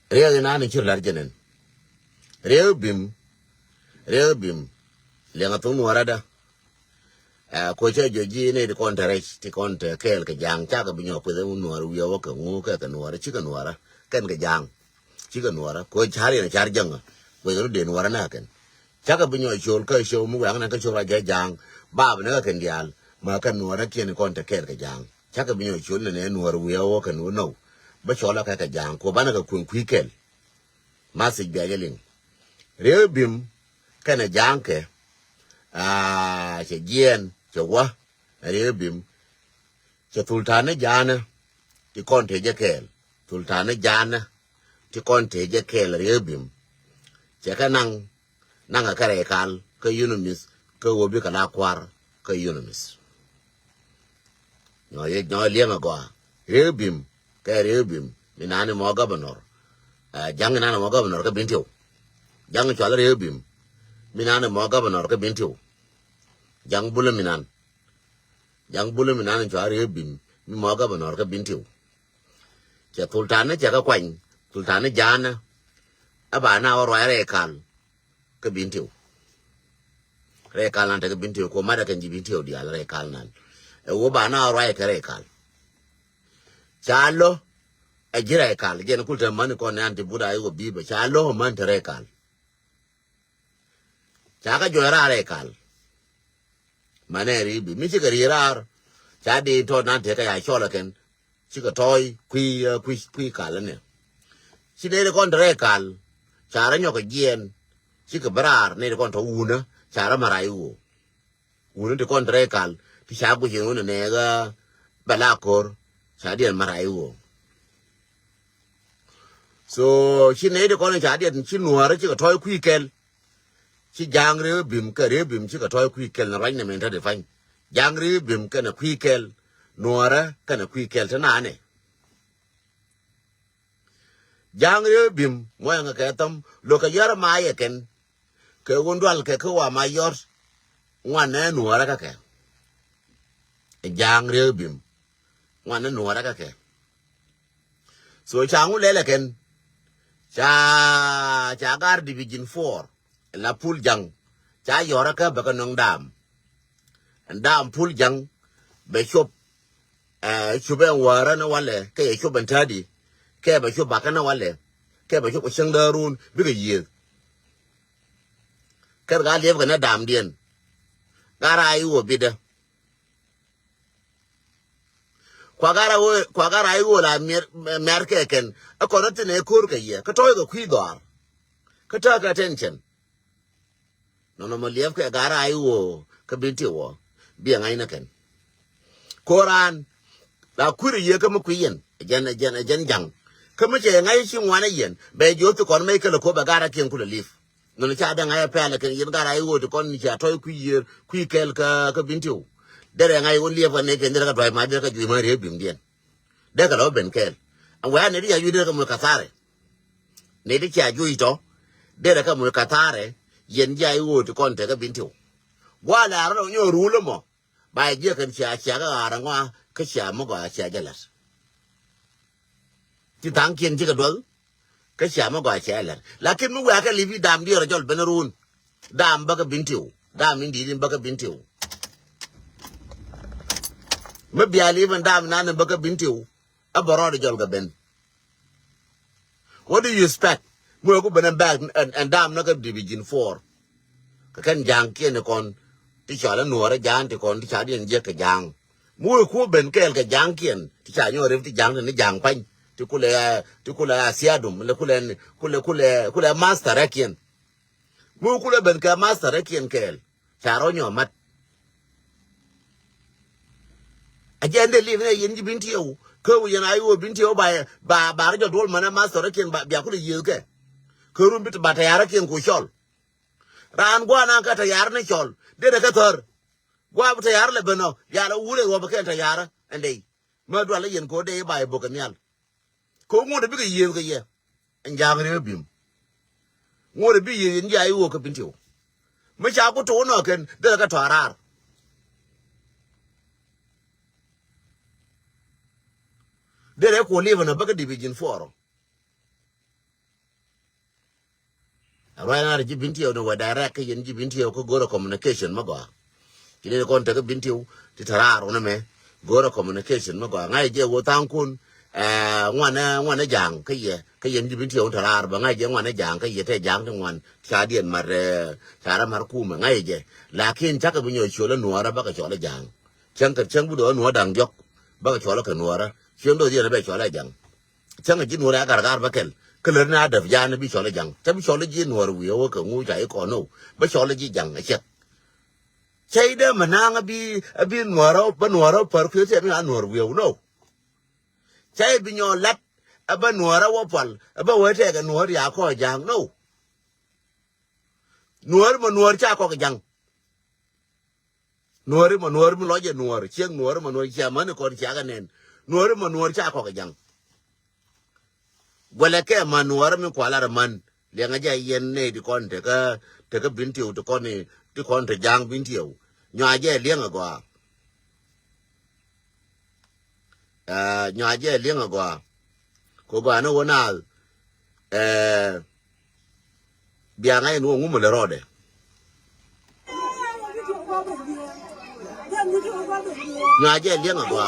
Real na ni chur larjenen. Real bim lenga tunu warada. Ko che joji ne de kontarech ti konta kel ke jang cha ka binyo ko de unwar wiyo wa ka ngu ka nwara chi ka nwara kan ke jang chi ka nwara ko chari na char jang ko de de nwara na kan cha ka binyo chol ka show mu yang na ka chora ga jang ba ba na ka ndial ma ka nwara ke ni konta kel ke jang cha ka binyo chol ne nwar wiyo wa ka no ba chola ka ka jang ko ba na ka kun kwikel ma se ga gelin re bim kana jang ke che gien che wa re bim che sultane jana ti konte je kel sultane jana ti konte je kel re bim che ka nang ka re kal ka yunumis ka wobi ka la kwar ka yunumis no le ma go re bim ka re bim minane mo governor jang na mo governor ka bintiu jang cho re bim minane mo governor ka bintiu jang bulu minan cho are bim mi mo governor ka bintiu che sultane che ka kwany sultane jana aba na oro re kal ka bintiu re kal nan ta ka bintiu ko mada kan ji bintiu di al re kal nan e wo ba na oro ka re kal chalo e jira kal gen kulta man ko ne anti buda yo bibe chalo man ta re kal cha ka jo re kal maneri bi mi chi ka rirar cha di to nan te ka ya chola ken chi ka toy kui kal ne chi ne kon re kal cha ra nyoka gien chi ka brar ne kon to una cha ra marai una de kon re kal ti cha gu ji una ne ga bala kor cha di marai so chi ne de kon cha di chi nuara chi ka toy kui kel chi jang re bim ka re bim chi ka toy kui kel na ranya men ta de fan jang re bim ka na kui kel nuara ka na kui kel ta na ne jang re bim mo nga ka tam lo ka yar ma ye ken ke wondwal ke ko wa ma yor ngwana nuara ka ke jang re bim ngwana nuara ka ke so changu lele ken cha gar division 4 la pul jang cha yora ka ba ka nong dam pul jang be shop shube wara na wale ke shop bantadi ke ba shop ba kana wale ke ba shop shandarun bi ga yi kar ga le ga na dam dien gara yi wo bida kwa gara yi wo la mer ke ken akorate ne kur ka yi ka toy ga kuidor ka ta ka attention no mo lief ke gara yi wo ka binti wo bi ngai na ken koran la kuri ye ka mu kuyen jan jang ka mu je ngai shin wana yen be jo to kon mai kala ko ba gara ken kula lif no cha da ngai pa la ken yin gara yi wo to kon ni cha toy kuyer kui kel ka binti wo dere ngai won lief ne ken dere ka toy ma dere ka ju ma re bim dien de ka lo ben kel an wa ne ya yu dere ka mu ka sare ne de cha ju ito dere ka mu ka sare yen ja yi wo to kon te ka binti wo wala ro nyo rulo mo ba je kan cha ga arangwa ka cha mo ga cha jalas ti tang kien ji ga dol ka cha mo ga cha lar lakin mu wa ka libi dam di rajol benarun dam ba ka bintiu dam indi din ba ka bintiu me biali ban dam nan ba ka bintiu abaro rajol ga ben what do you expect mo ko ben back and dam na ka division 4 ka kan jang kien kon ti cha la nuora jang ti kon ti cha dien je ka jang mu ku ben kel ka jang kien ti cha nyo re ti jang ni jang pan ti kule asiadum le kule master akien mu kule ben ka master akien kel cha ro nyo mat agende li ne yin binti yo ko yin ayo binti yo ba jo dol mana master akien ba bia kule yeke ko rum bit ba ta yara kien ko chol ran gwa na ka ta yar ne chol de ka tor gwa ta yar le beno ya la wure wo ba ka ta yara ande ma do la yin ko de ba bo ka nyal ko ngode bi ga yen ga ye njagre bim ngode bi yen ja yi wo ka binti wo ma cha ko to no ken de ka to arar de ko live na ba ka division 4 right now ji bintiyo no wa direct ke yen ji bintiyo ko goro communication mago kile kon te bintiyo ti tararo na me goro communication mago ngai je wo tang kun ngwana jang ke yen ji bintiyo tarar ba ngai je ngwana jang ke ye te jang de ngwan cha dien mar cha ra mar ku ma ngai je lakin chaka binyo chola nuara ba ka chola jang chang ka chang bu do nuwa dang jok ba ka chola ka nuara chen do je ba chola jang chang ji nuara gar ba kel kele na da ya na bi chola jang ta bi chola ji nuara wi o ka ngu ja ko no ba chola ji jang a chet chai de manang bi nuara ba nuara par pyo se na nuara wi no chai bi nyo lat aba nuara wo pal aba we te ga nuara ya ko jang no nuara ma nuara cha ko jang nuara ma lo je nuara chieng nuara ma nuara cha man ko cha ga nen nuara ma nuara cha ko jang wala ke ma nuara mi ko la man le nga ja yen ne di kon te ka bintiu to kon ni ti kon te jang bintiu nya je le nga gwa nya je le nga gwa ko gwa no wona bia ngai no ngu mo le rode nya je le nga gwa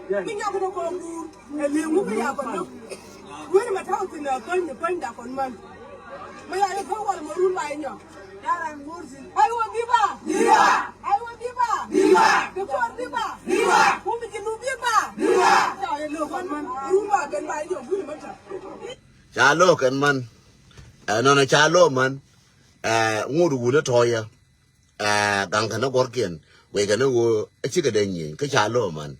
Mình nhau có con liền muốn bây giờ còn đâu, với mà thao thì là con đã còn mình, bây giờ không còn một run lại nhở, ai muốn đi ba, ai muốn đi ba, cái con đi ba, không bị cái nụ đi ba, trời lừa con mình, run ba cái bài nhở vui mà trời, cha lo kan man no na cha lo man ngudu gu le toya gang kana gorken we ga no chi ga denyi ka cha lo man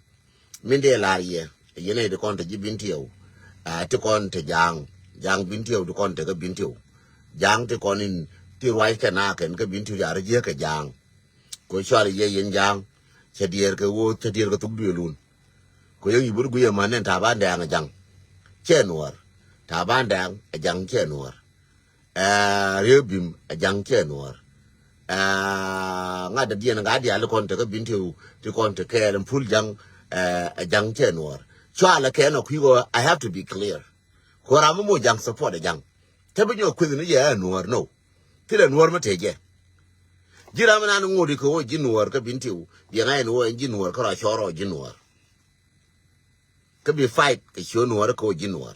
min de la ye yene de kon te bintiyo te kon te jang bintiyo de kon te ga bintiyo jang te kon in ti wai kana ken ga bintiyo ya re ka jang ko shwari ye yen jang che dier ka wo che dier ka tuk bi lun ko ye bur gu ye man ta ba ndang jang che nuor ta ba ndang jang che nuor rebim jang che nuor nga da dien nga dia le kon te ga bintiyo ti kon te ke len pul jang a jang tenor chala ke no kwigo I have to be clear ko ramu mo jang support a jang tabi nyo kwini ye nuor no tile nuor ma teje jira mana no ngodi ko ji nuor ka bintiu bi ngai no ji nuor ka ra choro ji nuor ka bi fight ka sho nuor ko ji nuor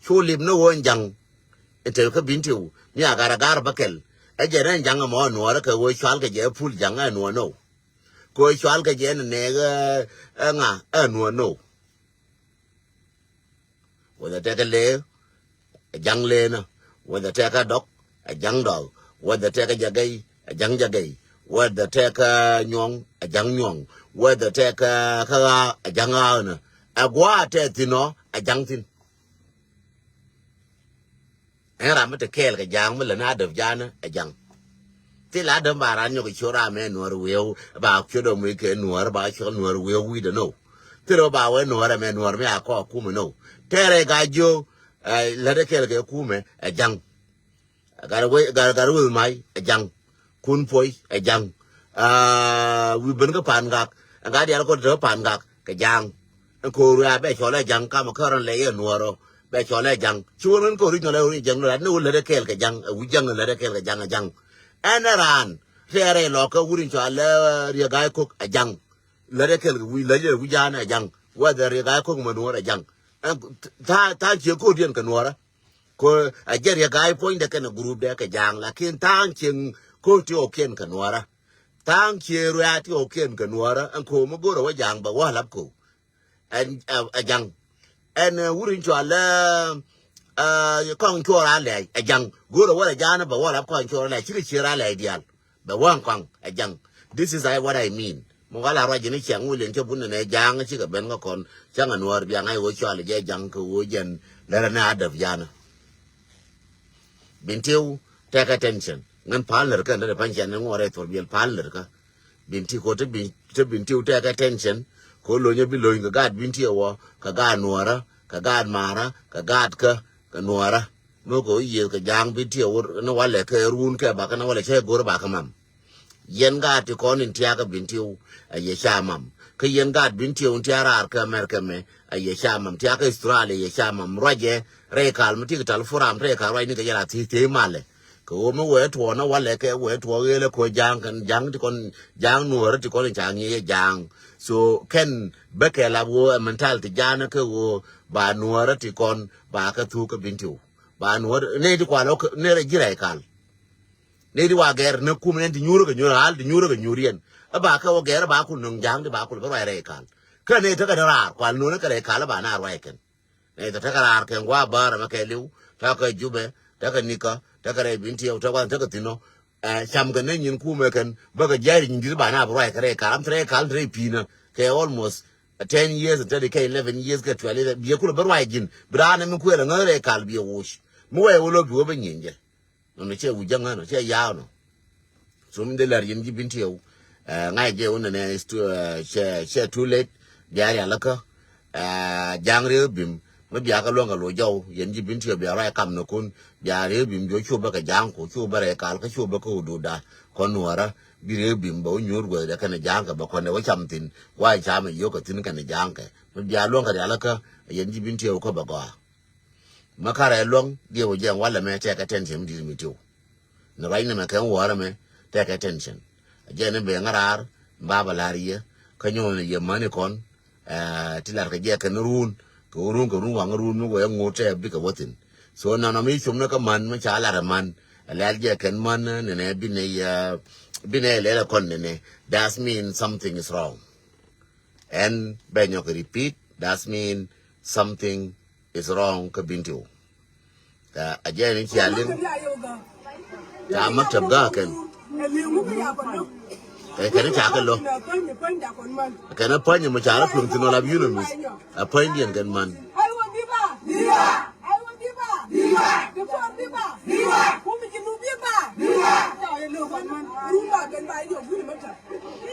cho lim no won jang ete ka bintiu mi agara gar bakel e jere jang mo nuor ka wo chal ka je pul jang a nuor no ko chwal ka jen ne ga nga no no whether take a le a jang le na whether take a dok a jang dog whether take a jagai a jang jagai whether take a nyong a jang nyong whether take a ka a jang na a gwa te tino a jang tin era mate kel ka jang mala na de jana a jang ti la de baran yo ko ra me no ru ba ko do mi ke no ba ko no ru wi de no ti ro ba we no me no me akọ ku me no tere ga jo la de ke ku me a jang ga ru mai a jang kun poi a jang wi ben ga pan ga dia ko de pan ga ka jang ko ru a be ko la jang ka ma ko ran le no ro be ko la jang chu ron ko ri no le jang no la de ke ka jang wi jang la de ke ka jang jang anaran tere loka wurin cho ala ria gai kok ajang lare kel wi laje wi jana ajang wa da ria gai kok manor ajang ta che ko dien kan wara ko ajer ria gai point de kan group de ka jang lakin tan chen ko ti oken kan wara tan che ria ti oken kan wara an ko mo goro wa jang ba wa lap ko an ajang an wurin cho ala kong cho ra le ajang goro wala jana ba wala kong cho ra chi chi ra le dial ba wang kong ajang this is what I mean mo gala ra jini chang wulen cho bun ne jang chi ga ben ga kon chang anwar bi ngai wo cho le je jang ko wo jen la na da jana bintiu take attention ngan parlor ka da pan chan ngore to bi parlor ka binti ko te bintiu take attention ko lo nye bi lo ga gad bintiu wo ka ga nuara ka gad mara ka gad ka nuara no ko ye ka jang bintiu no wale ka run ka ba ka na wale che gor ba ka mam yen ga ti ko nin tia ka bintiu ye sha mam ke yen gad bin ti un ti arar ka America me ye shamam ti aka Australia ye shamam roje re kal mti tal furam re kal ni ke yara ti male ko mo we to na wale ke we to le ko jang kan jang ti kon jang nuor ti kon jang ye jang so ken beke la wo mental ti jana ke wo ba nuor ti kon ba ka tu ka bin tu ba nuor ne ti kwa lo ne re jira kal ne di wa ger ne kum ne ti nyuro ga nyuro al ti nyuro ga nyurien ba ka wo ger ba ku nung jang di ba ku ba re kal ka ne ta ka ra kwa no ne ka re kal ba na ra ken ne ta ka ra ken wa ba ra ma ke liu ta ka jube ta ka nika ta ka re bin ti ta wa ta ka tino cham ga ne nyin ku me ken ba ga jari nyin di ba na ra ka re kal re pina ke almost 10 years until they 11 years get 12 bi ku ba ra jin bra na mi ku re ngare kal bi wush mu we wo lo bi wo ba nyin je no che wu janga no che ya no so mi de lar yin ji bin ti yo ngai je un ne che too late ya ya la ka jang re bim ma bia ka lo nga lo jaw yin ji bin ti bi ra kam no kun ya re bim jo chu ba ka jang ko chu ba re kal ka chu ba ko do da ko nuara bi re bim ba nyor go da ka ne jang ka ba ko ne wa cham tin wa cham yo ka tin ka ne jang ka ma bia lo nga ya la ka yin ji bin ti ko ba ga makara long dia wo jang wala me take attention di mi tu no right na me kan wara me take attention ajene be ngarar baba lariya kanyo ne ye mane kon tilar ka je kan run ko wang run no wo ngote bi ka wotin so na na mi chum na ka man ma cha la man ala je kan man ne bi ne le kon ne that mean something is wrong and ben yo repeat that mean something is wrong ka bintu ajeni ci alin ta maktab ga kan kan ta kan lo kan panya mu cara plum tino la biyu mis a pandian kan man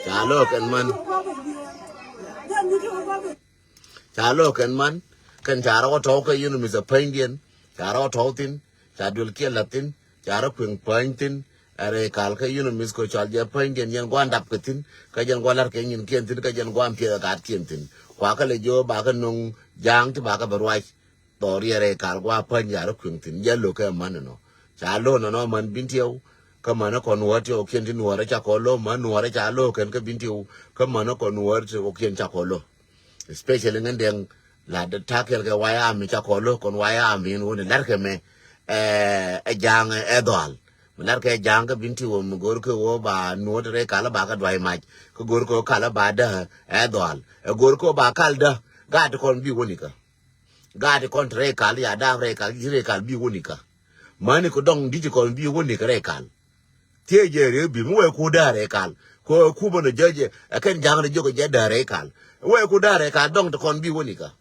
Chalo kan man Chalo kan man kan cara ko to ka yunu mis a pandian cara tautin cadul kia latin cara peng paintin are kal ka yunu mis ko chal ja paintin yan gwan dap ketin ka jan gwalar ke yin kien tin ka jan gwan pia ka kien tin kwa ka le jo ba ka nung jang ti ba ka barwai tori are kal gwa pan ja ro kun tin ya lo ka man no cha lo no no man bin tieu ka man ko nuot yo kien tin nuora cha ko lo man nuora cha lo ken ka bin tieu ka man ko nuor o kien cha ko lo especially ngandeng la de takel ke waya mi cha ko lo kon waya mi no ne lar ke me jang edol lar ke jang ka binti wo mu gor ko wo ba no re kala ba ka dwai ma ko gor ko kala ba da edol gor ko ba kal da ga de kon bi woni ka ga de kon re kala ya da re kala ji re kala bi woni ka mani ko dong di kon bi woni ka re kala tie je re bi mu we ko da re kala ko ku bo no jeje ken jang re jogo je da re kala we ko da re kala dong de kon bi woni ka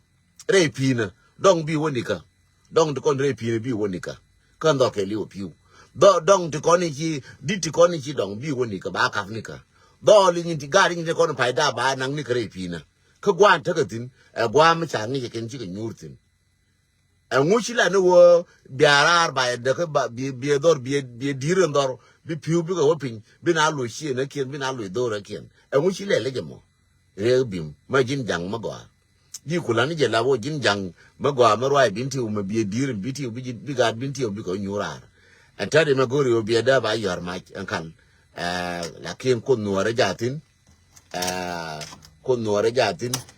re pina dong bi wonika dong de kon re pina bi wonika kan do ke liu piu do dong de kon ji di ti kon ji dong bi wonika ba ka nika do li ni ti gari ni de kon pa da ba nang ni re pina ka gwan ta ka tin gwa ma cha ni ke ken ji ke nyurtin nguchi la no wo biarar ba de ka ba bi dor bi diren dor bi piu bi ko pin bi na lu shi na kien bi na lu do ra kien nguchi le jemo re bim ma jin jang ma gwa di kulani je labo jin jang magwa marwa binti o mabie dir binti o bi gad binti o bi ko nyurar antade magori o bi da ba yar ma ankan lakin ko nuore jatin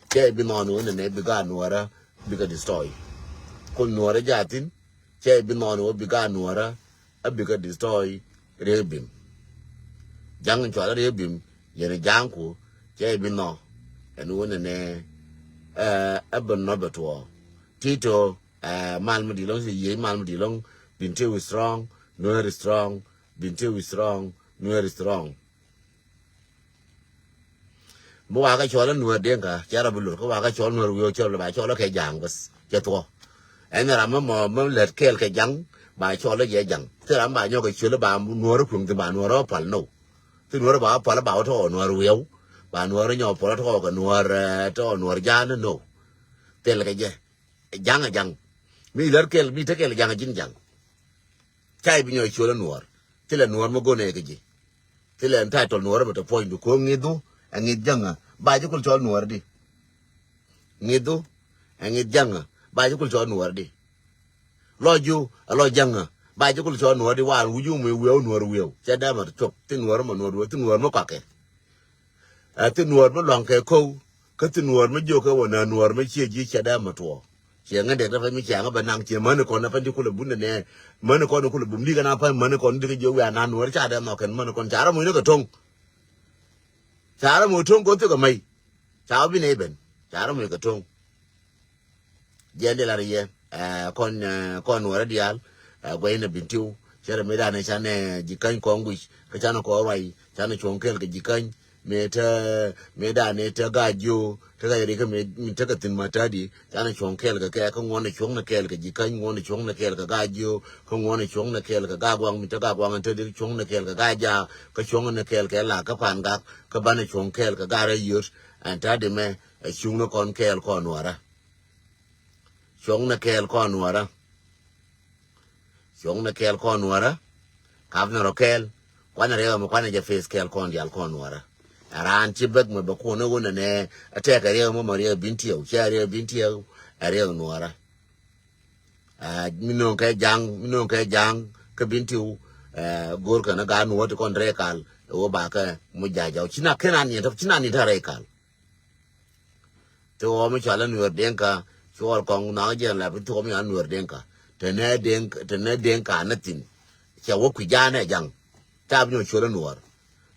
ke bi nonu ne bi ga nuora bi ga destroy ko nuore jatin ke bi nonu bi ga nuora abi ga destroy rebim jang chwala rebim yene janku ke bi no enu ne abon no beto tito malmudi long ye malmudi long binti we strong no strong binti we strong no strong bo wa ka chola no denga chara bulu ko wa ka chola no yo chola ba chola ke jang bas ke to en ra mo let kel ke jang ba chola ye jang te ram ba nyo ke chola ba no ro kun te ba no ro pal no te no ro ba pal ba to no ro yo ba no ro nyo pol to ko no jan no tel ke je jang mi lar kel mi te kel jang jin jang kai bi nyo chola no te le no mo go ne ke je te le title no ro to point ko ngidu angi janga ba ju kul chol nuor di ngidu ngid janga ba ju kul chol nuor di lo ju lo janga ba ju kul chol nuor di wan wuju mu we nuor we cha da ma chok tin nuor ma nuor tin nuor ma ka ke a tin nuor ma long ke ko ka tin nuor ma jo ka wona nuor ma chi ji cha da ma to che nga de da fa mi cha nga ba nang che ma ne ko na fa di kul bu ne ma ne ko no kul bu mi ga na fa ma ne ko ndi jo we na nuor cha da ma ken ma ne ko cha ra mu ne ka tong chara mu tong ko to ka mai cha bi ne ben chara mu ka tong jende la ye kon wara dial go ina bintiu chere me da ne chane jikan ko ngui ka chana ko rai chana chonkel ka jikan me da ne ta gajo ta ga ri ka me ta ka tin matadi chana chonkel ka ngone chong na kel ka jikan ngone chong na kel ka gajo ka ngone chong na kel ka ga gwang mi ta ga gwang ta di chong na kel ka gaja ka chong na kel ka la ka pan ga ka bana chonkel ka ga re yur an ta de me chung na kon kel ko nwara chong na kel ko nwara chong na kel ko nwara ka na ro kel kwana re mo kwana je face kel ko ndi al ko nwara aran ci bek mo ba ko no wona ne ate ka re mo maria binti o chare binti o are nwara mino ka jang ka binti o gor ka na ga no to kon re kal o ba ka mo jaja china kenan ni to china ni ta re kal to o mo chala nuer denka chol kong na je la bi to mi an nuer denka te ne denka na tin cha wo ku ja ne jang ta bi no cholo nuer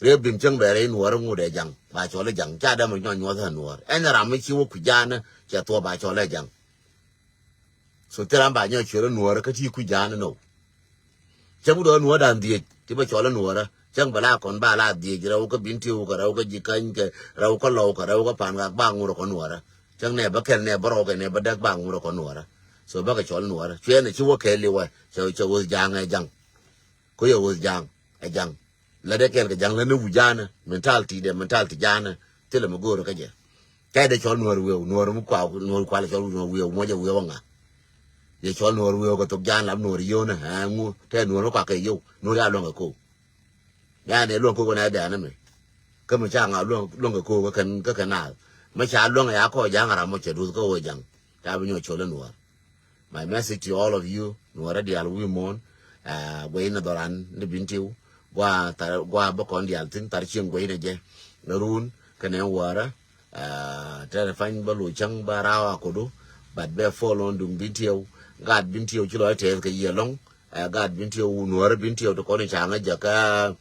re bim chang be re nuer ngu de jang ba cholo jang cha da mo nyo nyo tha nuer en ra mi chi wo ku ja na cha to ba cholo jang so te ram ba nyo cholo nuer ka ti ku ja na no cha bu do nuer dan die ti ba cholo nuer chang bala kon bala die ra ko binti ko ra ko jikan ke ra ko lo ka ra ko pan ga ba ngu ro ko nuer chang ne ba ken ne bro ke ne ba dak ba ngu ro ko nuer so ba ka chol nuer chwe ne chi wo ke li wa cho wo jang e jang ko yo wo jang e jang la de ken ke jang la ne wu jana mentality jana te le mo go ro ka je kai de chol nuer mu kwa la chol nuer we mo je we nga ye chol nuer we ko to jan la nuer yo na ha ngu te nuer ko ka yo nuer ya lo nga ko ya ne lo ko na da na me ka mo cha nga lo nga ko ka na ma cha lo nga ya ko jang ra mo che du ko wo jang ta bi nyo chol nuer. My message to all of you, nuara di al women, we na doran ni bintiu, gua bokon di altin tar chieng we na je, narun kene wara, tare fain balu chang barawa kodo, but be follow dung bintiu, gad bintiu chulo te ke yelong, gad bintiu nuara bintiu to kone changa jaka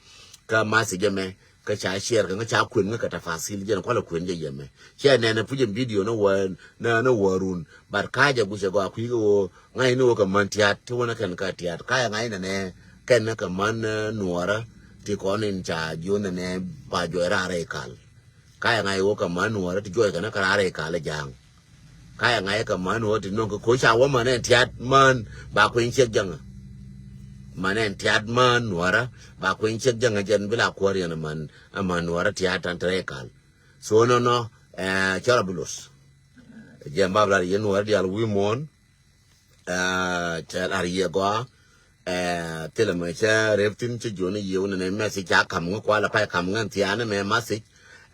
ka masi jeme. Ka cha share ka cha kun ka ta fasil je ko la kun je yeme che ne na puje video no wa na warun bar ka ja bu se go ku go ngai no ka man tiat to na kan ka tiat ka ngai na ne ken na ka man nuora ti ko nin cha jo na ne ba jo ra re kal ka ngai wo ka man nuora ti jo ka na ka re kal jang ka ngai ka man wo ti no ko cha wa man ne tiat man ba ku in che jang manen tiat man nuara ba ko in chek janga jen bila kwari na man nuara tiat an trekal so no chara bulus jamba bla yen nuara di al wimon chal ariye go tele me cha reptin che joni yew ne me si cha kam ngo kwa la pa kam ngan tiana me masi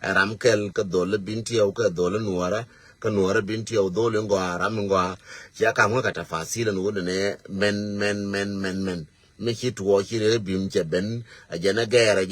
ram kel ka dole binti au ka dole nuara ka nuara binti au dole ngo ram ngo cha kam ngo ka ta fasila no ne men me chi tuo chi re bim che ben a jena gere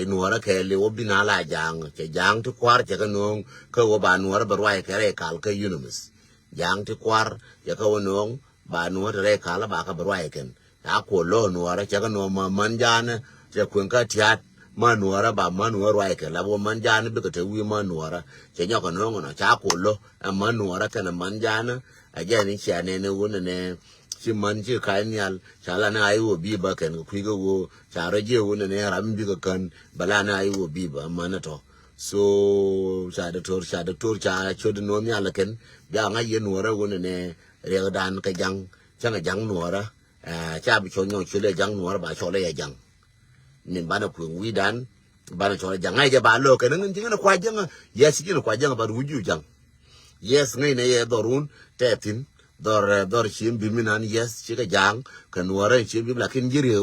nuara ke le obina la jang che jang tu kwar che ka no ka wo ba nuara ba rwai ke re kal ka unimis jang tu kwar ya ka wo no ba nuara re kala ba ka ba rwai ken ta ko lo nuara che ka no ma man jana che kun ka tiat ma nuara ba ma nuara rwai ke la wo man jana be ka te wi ma nuara che nya ka no no cha ko lo ma nuara ka na man jana a jeni cha ne wo ne chi man chi kai nyal chala na ai wo bi ba ken ku go wo chara je wo ne ram bi ka kan bala na ai wo bi ba mana to so cha chod no nyal ken ya nga ye nuora wo ne re dan ka jang changa jang nuora cha bi cho nyo chule jang nuora ba cho le ya jang nin bana ku wi dan bana cho jang ai je ba lo ken ngin jing na kwa jang yes jing kwa jang ba ru ju jang yes ngai ne ye dorun tetin dor chim biminan yes chika jang kan wara chim bim lakin jiri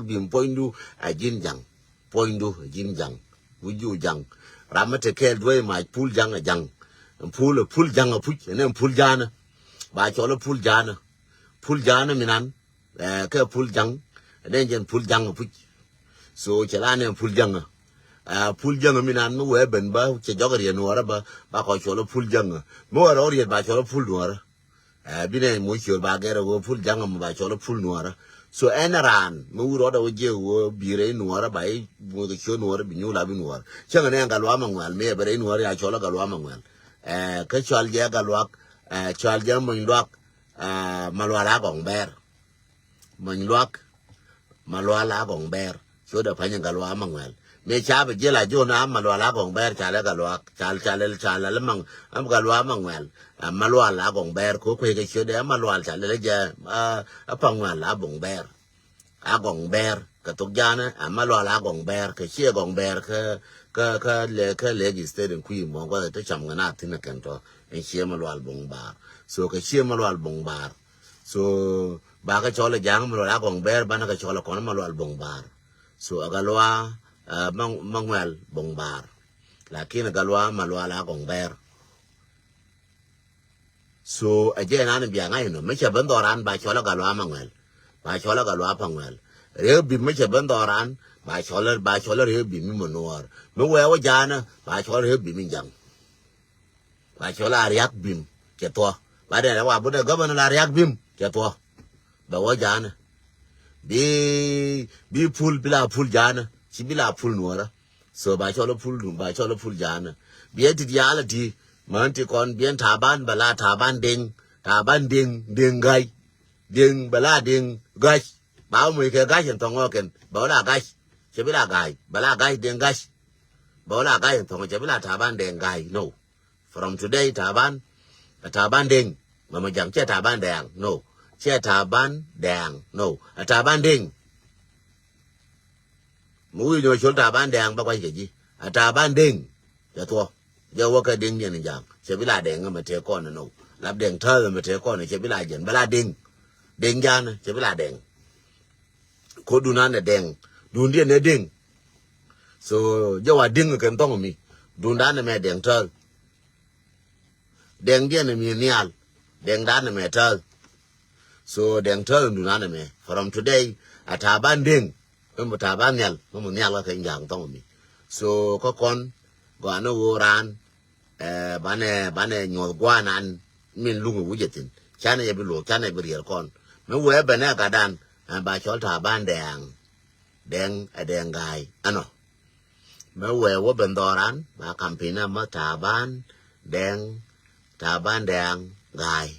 bim pointu a jin jang wuju jang ramate kel dwe ma pul jang jang pul jang puch ne pul jana ba chola pul jana minan ke pul jang den jen pul jang puch so chala ne pul jang minan no we ben ba che jogari no ara ba ko chola pul jang mo ara ori ba chola pul no ara bine mo chol ba gero go pul jang mo ba chola pul no ara so enaran mo uro da oje wo bire no ara ba i mo de cho no ara bi nyula bi no ara changa ne galwa mangwal me bare no ara ya chola galwa mangwal ke chol je galwa chol je mo ndwak malwala gong ber mo ndwak malwala gong ber so da fanya galwa mangwal me cha be jela jona malwala gong ber cha la galwa cha la mang am galwa mangwal malwala gong ber ko ke cho de malwal cha le je pangwal la bong ber gong ber ka tok jana malwala gong ber ke che gong ber ka le gi steden kui mo ko te cham ngana tin kan to en che malwal bong bar so ke che malwal bong bar so ba ka chola jang malwala gong ber bana ka chola kon malwal bong bar so agalwa mangwal bong bar lakini agalwa malwala gong ber so aje nan biya ngai no me che bandoran ba chola galwa mangwal ba chola galwa pangwal re bi me che bandoran ba chola re bi mi monor me we wa jana ba chola re bi mi jang ba chola ariak bim ke to ba de wa bu de governor ariak bim ke to ba wa jana bi pul bila pul jana ci bila pul nuara so ba chola pul jana bi eti yala di manti kon bien taban bala taban ding gai ding bala ding gai ba mu ke gai en tongo ken ba la gai ci bila gai bala gai ding gai ba la gai en tongo ci bila taban ding gai no from today taban ding mama jam che taban dang no che taban dang no taban ding mu yo chol taban dang ba kwai ke ji taban ding ya to ya wa ka ding yen jang che bila dang ma te ko no lab dang tha ma te ko no che bila jen bala ding jan che bila dang ko dunan ne dang dun dia ne ding so ya wa ding kan tong mi dun dan ne me dang tha dang dia ne mi nial dang dan ne me tha so dang tha dunan ne me from today ataban ding mo taban nyal mo nyal ka jang tong mi so ko kon go no ran bane nyo gwanan min lungu wujetin chana ye bilo chana be riel kon me we bane ka dan ba chol taban deng gai ano me we wo bendoran ba kampina ma taban deng gai